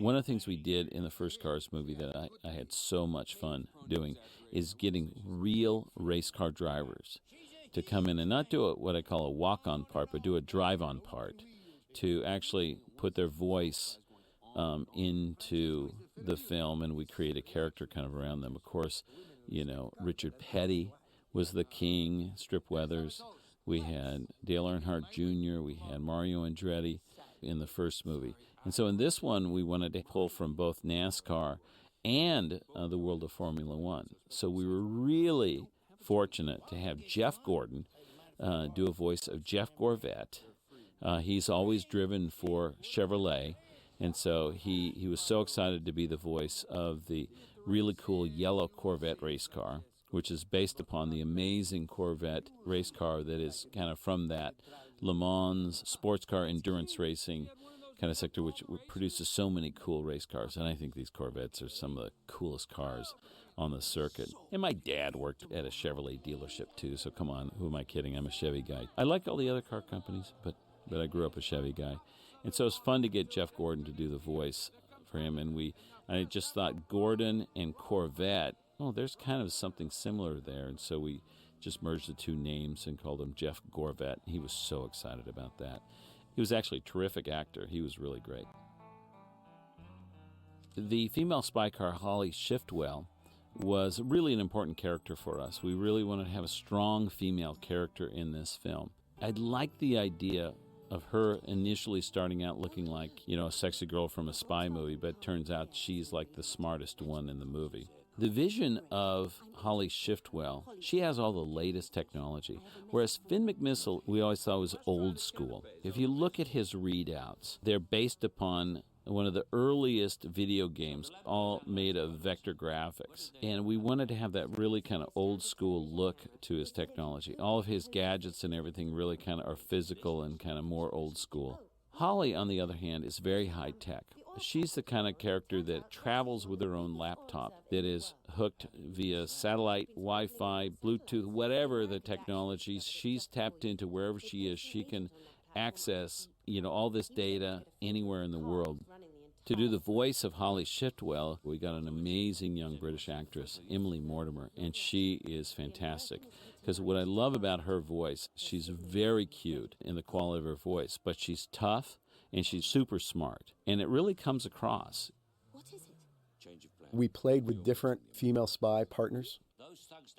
One of the things we did in the first Cars movie that I had so much fun doing is getting real race car drivers to come in and not do what I call a walk-on part, but do a drive-on part, to actually put their voice into the film, and we create a character kind of around them. Of course, Richard Petty was the king, Strip Weathers. We had Dale Earnhardt Jr., we had Mario Andretti in the first movie. And so in this one, we wanted to pull from both NASCAR and the world of Formula One. So we were really fortunate to have Jeff Gordon do a voice of Jeff Gorvette. He's always driven for Chevrolet, and so he was so excited to be the voice of the really cool yellow Corvette race car, which is based upon the amazing Corvette race car that is kind of from that Le Mans sports car endurance racing kind of sector, which produces so many cool race cars. And I think these Corvettes are some of the coolest cars on the circuit. And my dad worked at a Chevrolet dealership too, so come on, who am I kidding? I'm a Chevy guy. I like all the other car companies, but I grew up a Chevy guy. And so it's fun to get Jeff Gordon to do the voice for him. And I just thought Gordon and Corvette, there's kind of something similar there. And so we just merged the two names and called him Jeff Gorvette. He was so excited about that. He was actually a terrific actor. He was really great. The female spy car, Holly Shiftwell, was really an important character for us. We really wanted to have a strong female character in this film. I liked the idea of her initially starting out looking like, a sexy girl from a spy movie, but it turns out she's like the smartest one in the movie. The vision of Holly Shiftwell, she has all the latest technology, whereas Finn McMissile, we always thought was old school. If you look at his readouts, they're based upon one of the earliest video games, all made of vector graphics. And we wanted to have that really kind of old school look to his technology. All of his gadgets and everything really kind of are physical and kind of more old school. Holly, on the other hand, is very high tech. She's the kind of character that travels with her own laptop that is hooked via satellite, Wi-Fi, Bluetooth, whatever the technology. She's tapped into wherever she is. She can access, all this data anywhere in the world. To do the voice of Holly Shiftwell, we got an amazing young British actress, Emily Mortimer, and she is fantastic. Because what I love about her voice, she's very cute in the quality of her voice, but she's tough and she's super smart. And it really comes across. What is it? We played with different female spy partners.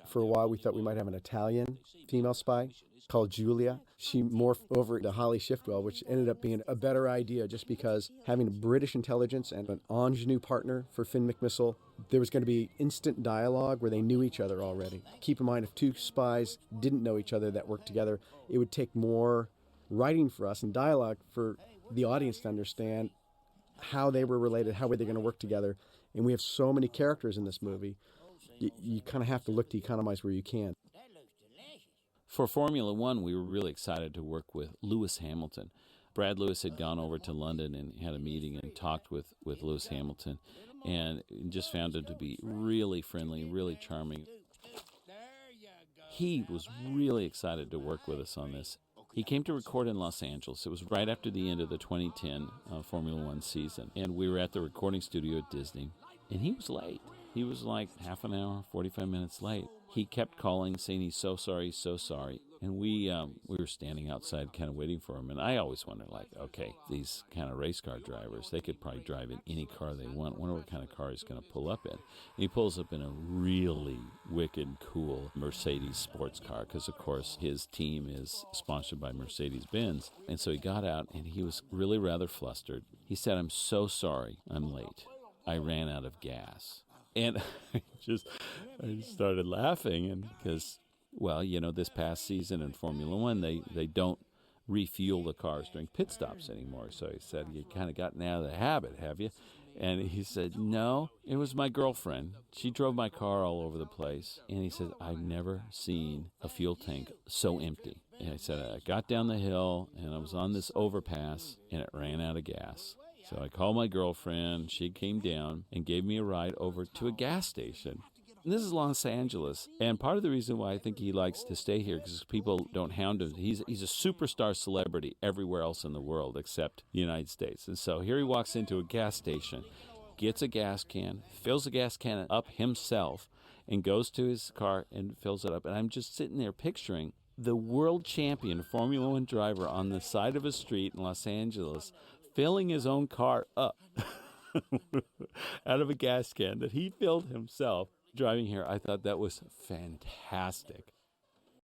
For a while, we thought we might have an Italian female spy called Julia. She morphed over to Holly Shiftwell, which ended up being a better idea just because having British intelligence and an ingenue partner for Finn McMissile, there was going to be instant dialogue where they knew each other already. Keep in mind, if two spies didn't know each other that worked together, it would take more writing for us and dialogue for the audience to understand how they were related, how were they going to work together. And we have so many characters in this movie, you kind of have to look to economize where you can. For Formula One, we were really excited to work with Lewis Hamilton. Brad Lewis had gone over to London and had a meeting and talked with Lewis Hamilton, and just found him to be really friendly, really charming. He was really excited to work with us on this. He came to record in Los Angeles. It was right after the end of the 2010 Formula One season, and we were at the recording studio at Disney, and he was late. He was like half an hour, 45 minutes late. He kept calling, saying he's so sorry, so sorry. And we were standing outside kind of waiting for him. And I always wondered, okay, these kind of race car drivers, they could probably drive in any car they want. Wonder what kind of car he's going to pull up in. And he pulls up in a really wicked, cool Mercedes sports car because, of course, his team is sponsored by Mercedes-Benz. And so he got out, and he was really rather flustered. He said, "I'm so sorry I'm late. I ran out of gas." And I just started laughing, and because, this past season in Formula One, they don't refuel the cars during pit stops anymore. So he said, "You kind of gotten out of the habit, have you?" And he said, "No, it was my girlfriend. She drove my car all over the place." And he said, "I've never seen a fuel tank so empty." And I said, "I got down the hill, and I was on this overpass, and it ran out of gas. So I called my girlfriend. She came down and gave me a ride over to a gas station." This is Los Angeles, and part of the reason why I think he likes to stay here is because people don't hound him. He's a superstar celebrity everywhere else in the world except the United States. And so here he walks into a gas station, gets a gas can, fills the gas can up himself, and goes to his car and fills it up. And I'm just sitting there picturing the world champion Formula One driver on the side of a street in Los Angeles filling his own car up out of a gas can that he filled himself driving here. I thought that was fantastic.